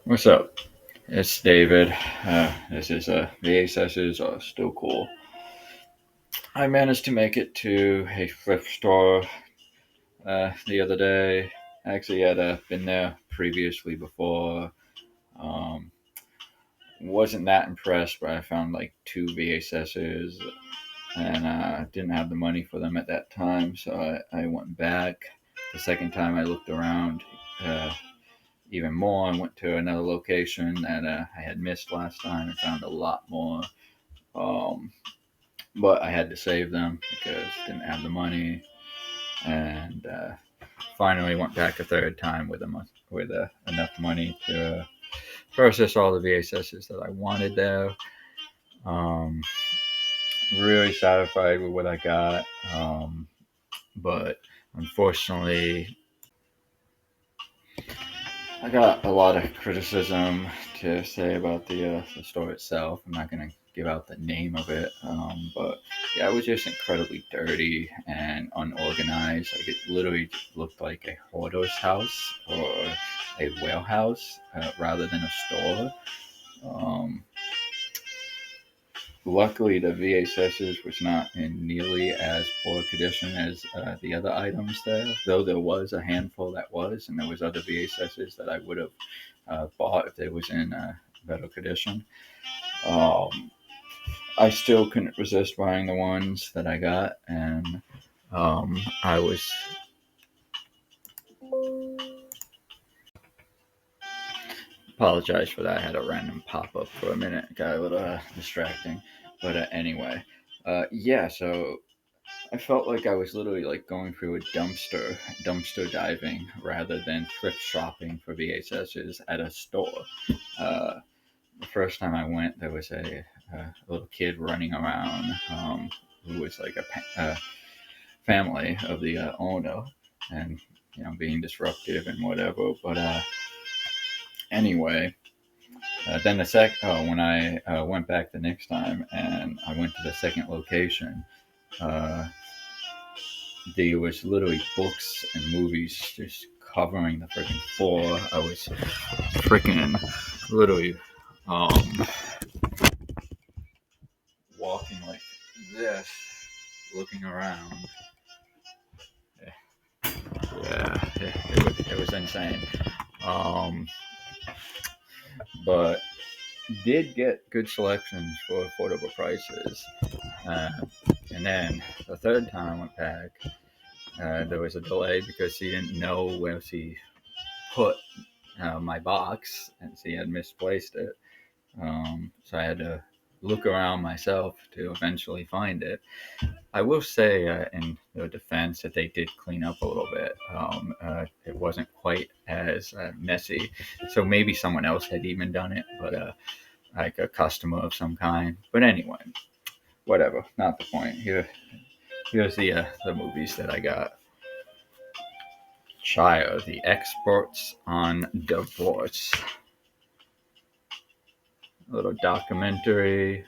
What's up? It's David. This is VHSs are still cool. I managed to make it to a thrift store the other day. Actually, had been there previously before. Um, wasn't that impressed, but I found like two VHSs and didn't have the money for them at that time, so I went back. The second time I looked around, uh, even more. I went to another location that I had missed last time and found a lot more. Um, but I had to save them because I didn't have the money. And finally went back a third time with enough money to purchase all the VHSs that I wanted there. Um, really satisfied with what I got. But unfortunately, I got a lot of criticism to say about the store itself. I'm not gonna give out the name of it, but yeah, it was just incredibly dirty and unorganized. Like it literally looked like a hoarder's house or a warehouse rather than a store. Um, Luckily, the VHSs was not in nearly as poor condition as the other items there, though there was a handful that was, and there was other VHSs that I would have bought if they was in better condition. Um, I still couldn't resist buying the ones that I got, and I was apologize for that. I had a random pop up for a minute, got a little distracting, but anyway, yeah. So I felt like I was literally like going through a dumpster diving rather than thrift shopping for VHSs at a store. Uh, the first time I went, there was a little kid running around who was like a family of the owner, and being disruptive and whatever. But anyway, then when I went back the next time and I went to the second location. Uh, there was literally books and movies just covering the freaking floor. I was freaking literally um, walking like this, looking around. It was insane. Um, but did get good selections for affordable prices. Uh, and then the third time I went back, there was a delay because he didn't know where she put my box, and she had misplaced it. So I had to look around myself to eventually find it. I will say, in their defense, that they did clean up a little bit. It wasn't quite as messy, so maybe someone else had even done it, but like a customer of some kind. But anyway, whatever. Not the point. Here's the movies that I got. Shire, the experts on divorce. A little documentary.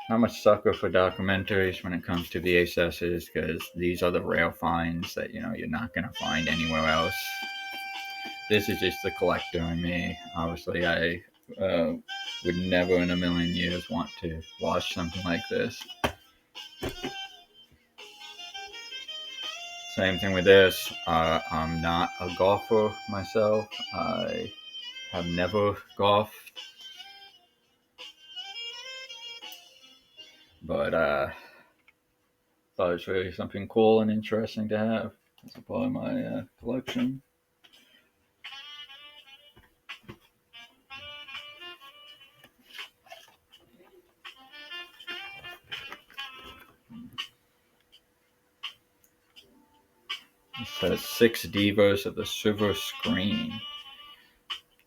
I'm a sucker for documentaries when it comes to VHSs because these are the rare finds that you're not gonna find anywhere else. This is just the collector in me. Obviously, I would never in a million years want to watch something like this. Same thing with this. I'm not a golfer myself. I have never golfed, but thought it was really something cool and interesting to have as a part of my collection. It says Six Divas of the Silver Screen.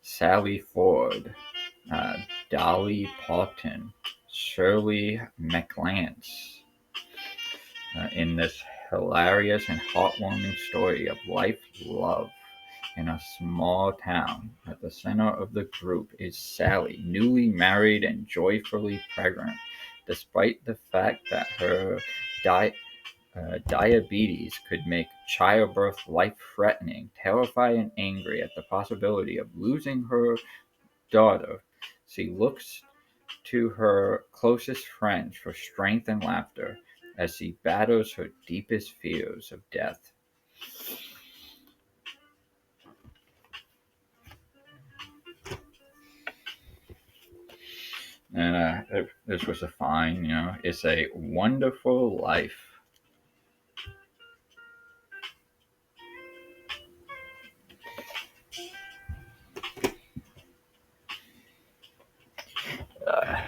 Sally Ford, uh, Dolly Parton, Shirley MacLance, in this hilarious and heartwarming story of life, love, in a small town. At the center of the group is Sally, newly married and joyfully pregnant, despite the fact that her di- Diabetes could make childbirth life-threatening, terrified and angry at the possibility of losing her daughter. She looks to her closest friends for strength and laughter as she battles her deepest fears of death. And this was a fine, it's a wonderful life. Uh,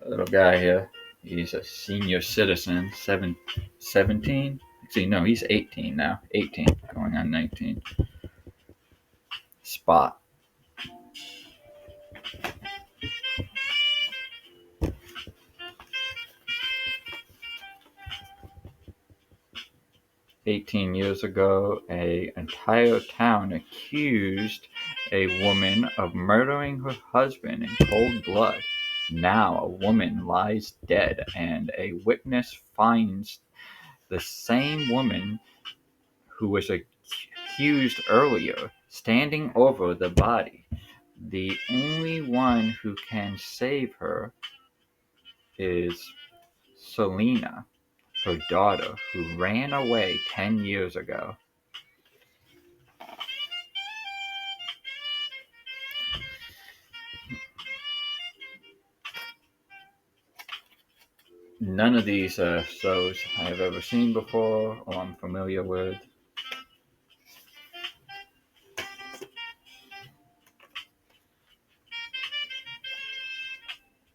Little guy here, he's a senior citizen, 17. Actually, no, he's 18 now. 18, going on 19. Spot. "18 years ago, an entire town accused a woman of murdering her husband in cold blood. Now a woman lies dead, and a witness finds the same woman who was accused earlier standing over the body. The only one who can save her is Selena, her daughter, who ran away 10 years ago." None of these shows I have ever seen before or I'm familiar with.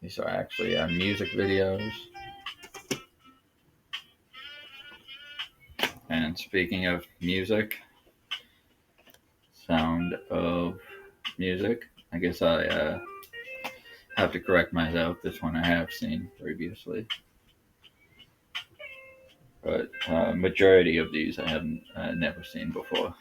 These are actually music videos. And speaking of music, Sound of Music, I guess I have to correct myself. This one I have seen previously. But majority of these I have never seen before.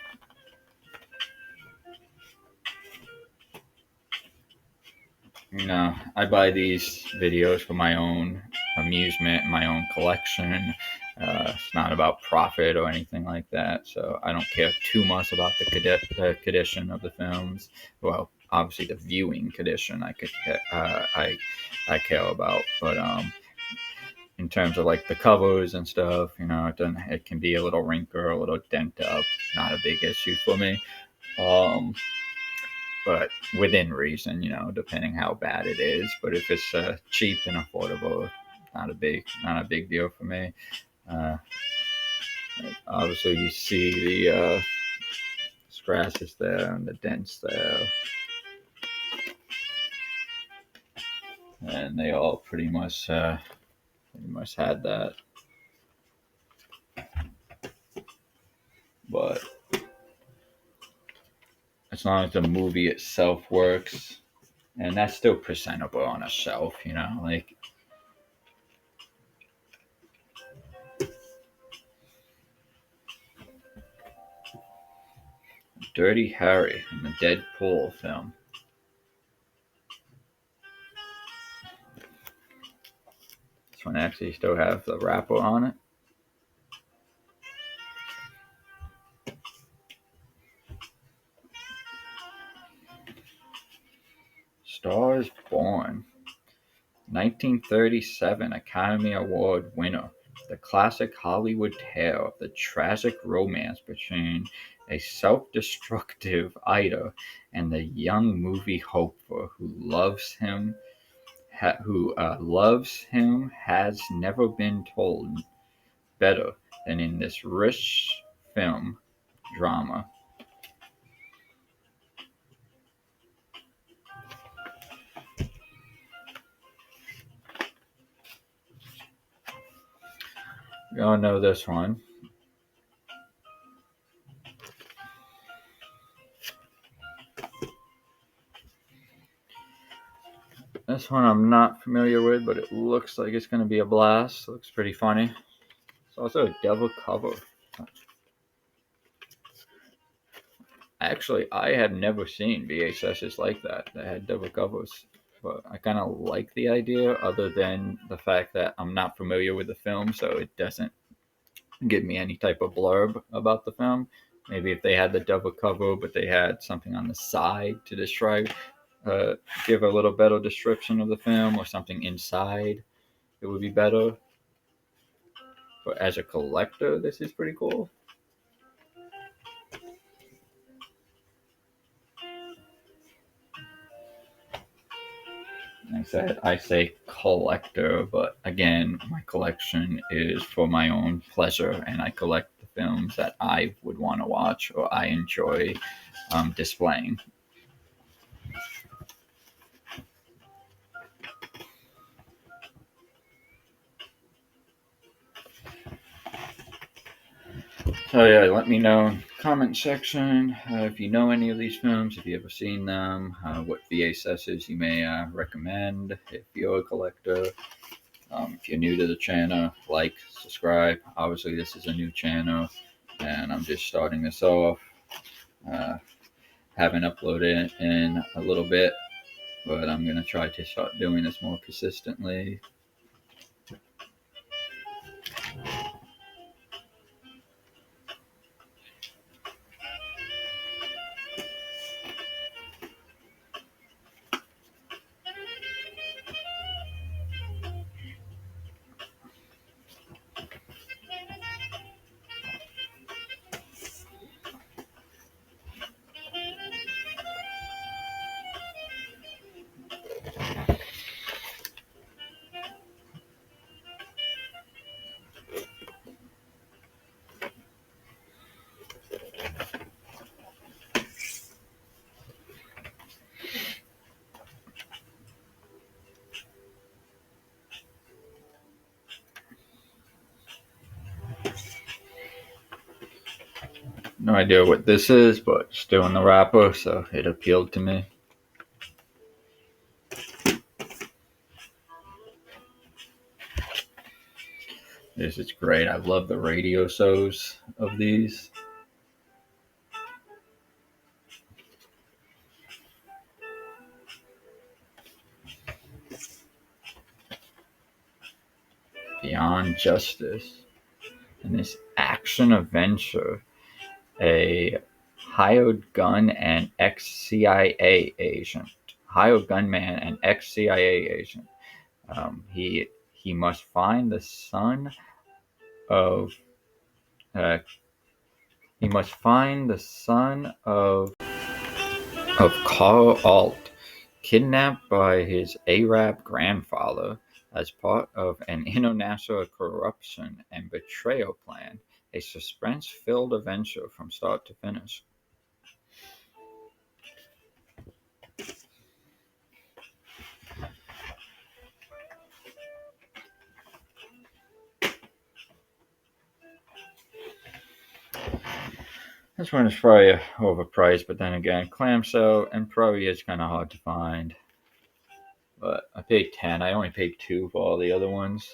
I buy these videos for my own amusement, my own collection. It's not about profit or anything like that, so I don't care too much about the condition of the films. Well, obviously the viewing condition I care about, but in terms of like the covers and stuff, it can be a little wrinkle, a little dent up. Not a big issue for me. But within reason, depending how bad it is. But if it's cheap and affordable, not a big deal for me. Uh, Obviously, you see the scratches there and the dents there, and they all pretty much had that. But as long as the movie itself works, and that's still presentable on a shelf, like. Dirty Harry in the Deadpool film. This one actually still has the wrapper on it. Stars Born. 1937 Academy Award winner. The classic Hollywood tale of the tragic romance between a self-destructive Ida and the young movie hopeful who loves him has never been told better than in this rich film drama. We all know this one. This one I'm not familiar with, but it looks like it's going to be a blast. Looks pretty funny. It's also a double cover. Actually, I have never seen VHSs like that had double covers. But I kind of like the idea, other than the fact that I'm not familiar with the film, so it doesn't give me any type of blurb about the film. Maybe if they had the double cover, but they had something on the side to describe, uh, give a little better description of the film, or something inside, it would be better. But as a collector, this is pretty cool. I say collector, but again, my collection is for my own pleasure, and I collect the films that I would want to watch or I enjoy displaying. So yeah, let me know in the comment section if you know any of these films, if you ever seen them, what VHSs you may recommend if you're a collector. If you're new to the channel, like, subscribe. Obviously, this is a new channel, and I'm just starting this off. Uh, haven't uploaded in a little bit, but I'm gonna try to start doing this more consistently. No idea what this is, but still in the wrapper, so it appealed to me. This is great. I love the radio shows of these. Beyond Justice. And this action adventure, a hired gun and ex-CIA agent, hired gunman and ex-CIA agent. He must find the son of uh, he must find the son of Carl Alt, kidnapped by his Arab grandfather as part of an international corruption and betrayal plan, a suspense-filled adventure from start to finish. This one is probably overpriced, but then again, clamshell and probably is kind of hard to find. But I paid 10. I only paid 2 for all the other ones.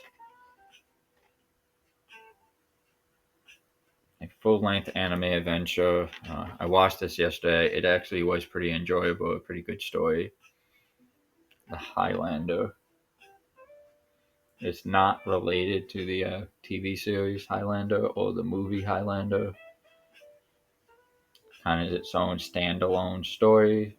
A full-length anime adventure. I watched this yesterday. It actually was pretty enjoyable. A pretty good story. The Highlander. It's not related to the TV series Highlander or the movie Highlander. Kind of its own standalone story.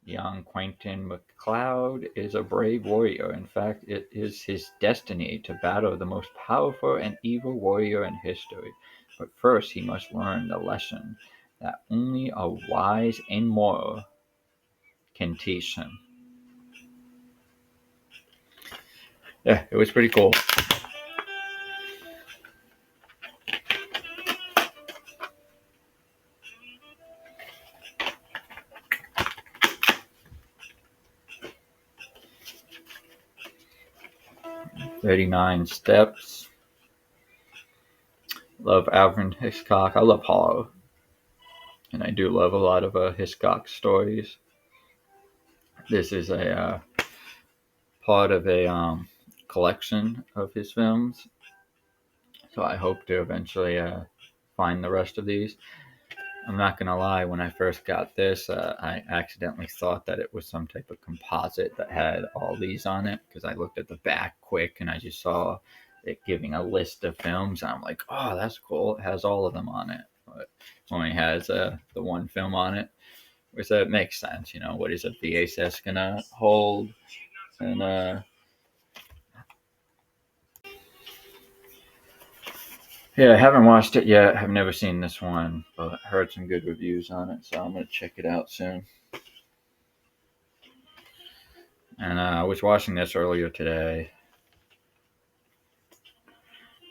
Young Quentin MacLeod is a brave warrior. In fact, it is his destiny to battle the most powerful and evil warrior in history. But first, he must learn the lesson that only a wise immortal can teach him. Yeah, it was pretty cool. "39 Steps." Love Alfred Hitchcock. I love horror. And I do love a lot of Hitchcock stories. This is a part of a collection of his films. So I hope to eventually find the rest of these. I'm not gonna lie, when I first got this, I accidentally thought that it was some type of composite that had all these on it because I looked at the back quick and I just saw it giving a list of films. And I'm like, oh, that's cool. It has all of them on it, but it only has the one film on it, which makes sense. You know, what is a VHS gonna hold? And yeah, I haven't watched it yet. I've never seen this one, but heard some good reviews on it, so I'm gonna check it out soon. And I was watching this earlier today.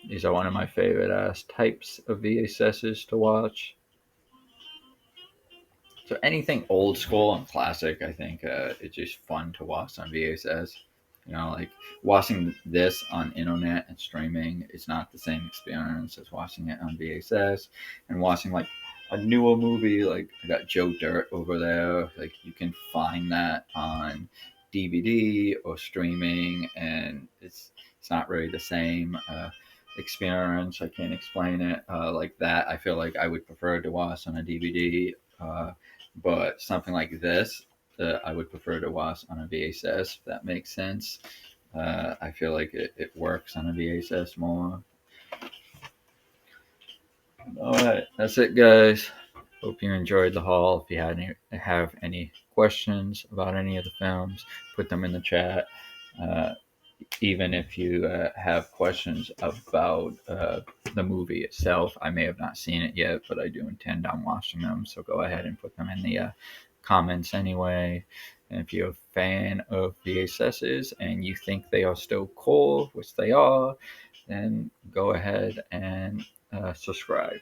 These are one of my favorite types of VHSs to watch. So anything old school and classic, I think it's just fun to watch on VHS. You know, like watching this on internet and streaming is not the same experience as watching it on VHS. And watching like a newer movie, like I got Joe Dirt over there. Like you can find that on DVD or streaming, and it's not really the same experience. I can't explain it like that. I feel like I would prefer to watch on a DVD. But something like this, I would prefer to watch on a VHS, if that makes sense. I feel like it works on a VHS more. All right, that's it, guys. Hope you enjoyed the haul. If you have any questions about any of the films, put them in the chat. Uh, Even if you have questions about the movie itself, I may have not seen it yet, but I do intend on watching them. So go ahead and put them in the comments anyway. And if you're a fan of VHSs and you think they are still cool, which they are, then go ahead and subscribe.